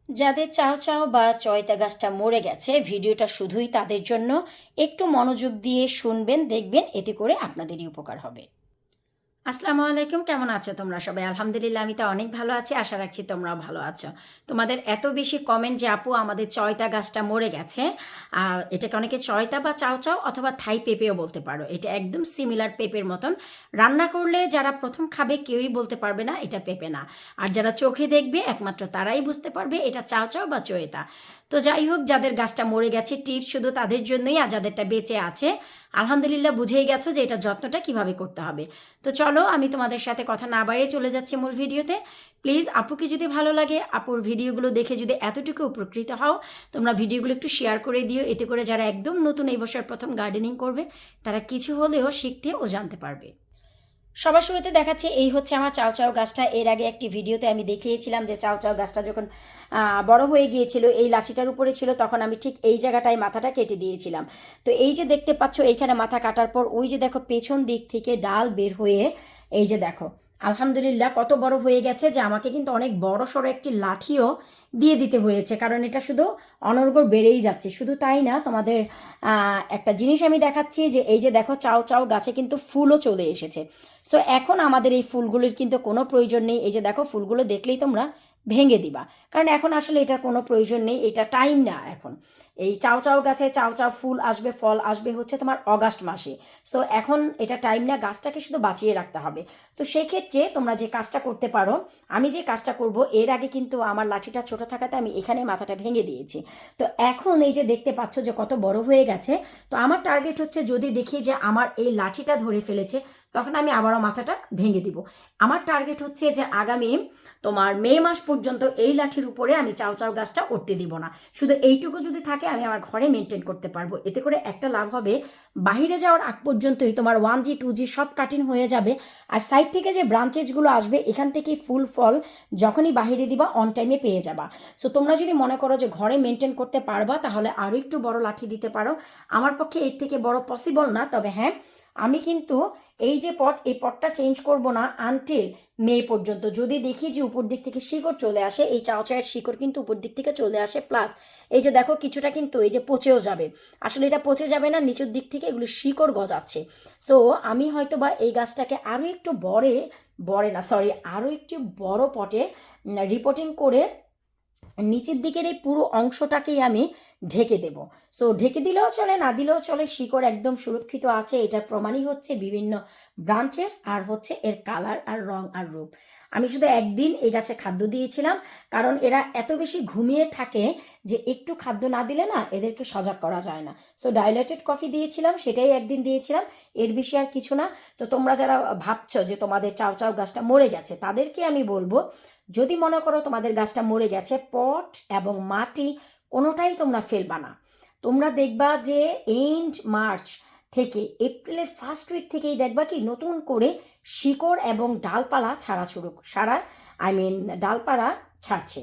যাদের চাও চাও বা চয়তা গাছটা মরে গেছে, ভিডিওটা শুধুই তাদের জন্য। একটু মনোযোগ দিয়ে শুনবেন, দেখবেন এতে করে আপনাদেরই উপকার হবে। আসসালামু আলাইকুম, কেমন আছো তোমরা সবাই? আলহামদুলিল্লাহ, আমি তো অনেক ভালো আছি। আশা রাখছি তোমরাও ভালো আছো। তোমাদের এত বেশি কমেন্ট যে আপু আমাদের চয়তা গাছটা মরে গেছে। এটাকে অনেকে চয়তা বা চাও চাও অথবা থাই পেঁপেও বলতে পারো। এটা একদম সিমিলার পেঁপের মতন। রান্না করলে যারা প্রথম খাবে কেউই বলতে পারবে না এটা পেঁপে না। আর যারা চোখে দেখবে একমাত্র তারাই বুঝতে পারবে এটা চাও চাও বা চয়তা। তো যাই হোক, যাদের গাছটা মরে গেছে টিপ শুধু তাদের জন্যই, আর যাদেরটা বেঁচে আছে আলহামদুলিল্লাহ বুঝেই গেছো যে এটা যত্নটা কিভাবে করতে হবে। তো চলো, আমি তোমাদের সাথে কথা না বাড়িয়ে চলে যাচ্ছি মূল ভিডিওতে। প্লিজ আপুকে যদি ভালো লাগে, আপুর ভিডিওগুলো দেখে যদি এতটুকু উপকৃত হও, তোমরা ভিডিওগুলো একটু শেয়ার করে দিও। এতে করে যারা একদম নতুন এই বছর প্রথম গার্ডেনিং করবে তারা কিছু হলেও শিখতে ও জানতে পারবে। সবার শুরুতে দেখাচ্ছি, এই হচ্ছে আমার চাও চাও গাছটা। এর আগে একটি ভিডিওতে আমি দেখিয়েছিলাম যে চাও চাও গাছটা যখন বড় হয়ে গিয়েছিল, এই লাঠিটার উপরে ছিল, তখন আমি ঠিক এই জায়গাটায় মাথাটা কেটে দিয়েছিলাম। তো এই যে দেখতে পাচ্ছ, এইখানে মাথা কাটার পর ওই যে দেখো পেছন দিক থেকে ডাল বের হয়ে, এই যে দেখো আলহামদুলিল্লাহ কত বড় হয়ে গেছে যে আমাকে কিন্তু অনেক বড় সড়ো একটি লাঠিও দিয়ে দিতে হয়েছে, কারণ এটা শুধু অনর্গল বেড়েই যাচ্ছে। শুধু তাই না, তোমাদের একটা জিনিস আমি দেখাচ্ছি যে এই যে দেখো চাও চাও গাছে কিন্তু ফুলও চলে এসেছে। সো এখন আমাদের এই ফুলগুলির কিন্তু কোনো প্রয়োজন নেই। এই যে দেখো ফুলগুলো দেখলেই তোমরা ভেঙে দিবা, কারণ এখন আসলে এটার কোনো প্রয়োজন নেই, এটা টাইম না এখন। এই চাও চাও গাছে চাও চাও ফুল আসবে, ফল আসবে হচ্ছে তোমার অগাস্ট মাসে। সো এখন এটা টাইম না, গাছটাকে শুধু বাঁচিয়ে রাখতে হবে। তো সেক্ষেত্রে তোমরা যে কাজটা করতে পারো, আমি যে কাজটা করব, এর আগে কিন্তু আমার লাঠিটা ছোট থাকাতে আমি এখানে মাথাটা ভেঙে দিয়েছি। তো এখন এই যে দেখতে পাচ্ছ যে কত বড় হয়ে গেছে। তো আমার টার্গেট হচ্ছে যদি দেখি যে আমার এই লাঠিটা ধরে ফেলেছে, তখন আমি আবারও মাথাটা ভেঙে দিব। আমার টার্গেট হচ্ছে যে আগামী তোমার মে মাস পর্যন্ত এই লাঠির উপরে আমি চাও চাও গাছটা উঠতে দিব না। শুধু এইটুকু যদি থাকে আমি আমার ঘরে মেনটেন করতে পারবো। এতে করে একটা লাভ হবে, বাহিরে যাওয়ার আগ পর্যন্তই তোমার 1G 2G সব কাটিং হয়ে যাবে। আর সাইড থেকে যে ব্রাঞ্চেসগুলো আসবে এখান থেকেই ফুল ফল যখনই বাহিরে দিবা অন টাইমে পেয়ে যাবা। সো তোমরা যদি মনে করো যে ঘরে মেনটেন করতে পারবা, তাহলে আরও একটু বড় লাঠি দিতে পারো। আমার পক্ষে এর থেকে বড় পসিবল না, তবে হ্যাঁ, আমি কিন্তু এই যে পট, এই পটটা চেঞ্জ করব না আনটিল মে পর্যন্ত। যদি দেখি যে উপর দিক থেকে শিকড় চলে আসে, এই চাও চায়ের শিকড় কিন্তু উপর দিক থেকে চলে আসে, প্লাস এই যে দেখো কিছুটা কিন্তু এই যে পচেও যাবে। আসলে এটা পচে যাবে না, নিচের দিক থেকে এগুলো শিকড় গজাচ্ছে। সো আমি হয়তো বা এই গাছটাকে আরও একটু আরও একটু বড় পটে রিপোর্টিং করে নিচের দিকের এই পুরো অংশটাকেই আমি ঢেকে দেব। সো ঢেকে দিলেও চলে, না দিলেও চলে, শিকড় একদম সুরক্ষিত আছে। এটার প্রমাণই হচ্ছে বিভিন্ন ব্রাঞ্চেস আর হচ্ছে এর কালার আর রং আর রূপ। আমি শুধু একদিন এই গাছে খাদ্য দিয়েছিলাম, কারণ এরা এত বেশি ঘুমিয়ে থাকে যে একটু খাদ্য না দিলে না এদেরকে সজাগ করা যায় না। সো ডাইলেটেড কফি দিয়েছিলাম, সেটাই একদিন দিয়েছিলাম, এর বেশি আর কিছু না। তো তোমরা যারা ভাবছো যে তোমাদের চাও চাও গাছটা মরে গেছে, তাদেরকে আমি বলবো, যদি মনে করো তোমাদের গাছটা মরে গেছে, পট এবং মাটি কোনোটাই তোমরা ফেলবা না। তোমরা দেখবা যে এন্ড মার্চ থেকে এপ্রিলের ফার্স্ট উইক থেকেই দেখবা কি নতুন করে শিকড় এবং ডালপালা ডালপালা ছাড়ছে।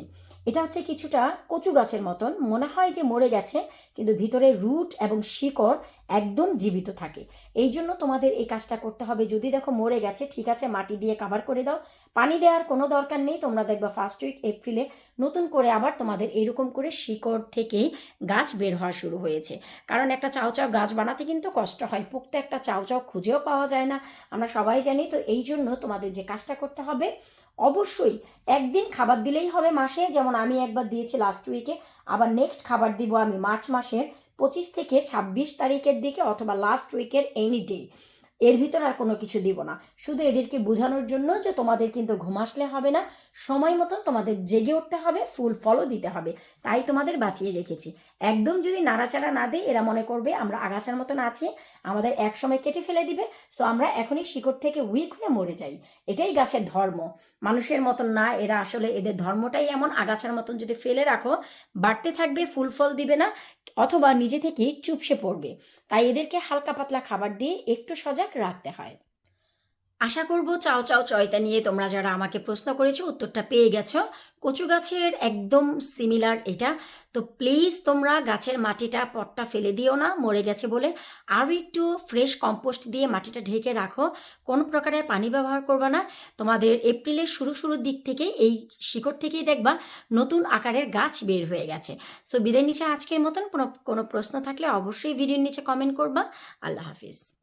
এটা হচ্ছে কিছুটা কচু গাছের মতন, মনে হয় যে মরে গেছে, কিন্তু ভিতরে রুট এবং শিকড় একদম জীবিত থাকে। এই জন্য তোমাদের এই কাজটা করতে হবে। যদি দেখো মরে গেছে, ঠিক আছে, মাটি দিয়ে কাভার করে দাও, পানি দেওয়ার কোনো দরকার নেই। তোমরা দেখবা ফার্স্ট উইক এপ্রিলে নতুন করে আবার তোমাদের এরকম করে শিকড় থেকেই গাছ বের হওয়া শুরু হয়েছে। কারণ একটা চাও চাও গাছ বানাতে কিন্তু কষ্ট হয়, পুক্ত একটা চাও চাও খুঁজেও পাওয়া যায় না, আমরা সবাই জানি। তো এই জন্য তোমাদের যে কাজটা করতে হবে, অবশ্যই একদিন খাবার দিলেই হবে মাসে, যেমন আমি একবার দিয়েছি লাস্ট উইকে, আবার নেক্সট খাবার দিব আমি মার্চ মাসের 25 থেকে 26 তারিখের দিকে, অথবা লাস্ট উইকের এনি ডে। এর ভিতর আর কোনো কিছু দিব না। শুধু এদেরকে বোঝানোর জন্য যে তোমাদের কিন্তু ঘুম আসলে হবে না, সময় মতন তোমাদের জেগে উঠতে হবে, ফুল ফলও দিতে হবে। তাই তোমাদের বাঁচিয়ে রেখেছি। একদম যদি নাড়াচাড়া না দেয়, এরা মনে করবে আমরা আগাছার মতন আছি, আমাদের এক সময় কেটে ফেলে দিবে। সো আমরা এখনই শিকড় থেকে উইক হয়ে মরে যাই। এটাই গাছের ধর্ম, মানুষের মতন না। এরা আসলে এদের ধর্মটাই এমন, আগাছার মতন যদি ফেলে রাখো বাড়তে থাকবে, ফুল ফল দিবে না, অথবা নিজে থেকেই চুপসে পড়বে। তাই এদেরকে হালকা পাতলা খাবার দিয়ে একটু সজাগ রাখতে হয়। আশা করব চাও চাও চয়তা নিয়ে তোমরা যারা আমাকে প্রশ্ন করেছো উত্তরটা পেয়ে গেছো। কচু গাছের একদম সিমিলার এটা। তো প্লিজ তোমরা গাছের মাটিটা পটটা ফেলে দিও না মরে গেছে বলে। আরও একটু ফ্রেশ কম্পোস্ট দিয়ে মাটিটা ঢেকে রাখো। কোনো প্রকারের পানি ব্যবহার করবে না। তোমাদের এপ্রিলের শুরুর দিক থেকে এই শিকড় থেকেই দেখবা নতুন আকারের গাছ বের হয়ে গেছে। সো বিদায় নিচে আজকের মতন কোনো প্রশ্ন থাকলে অবশ্যই ভিডিওর নিচে কমেন্ট করবা। আল্লাহ হাফিজ।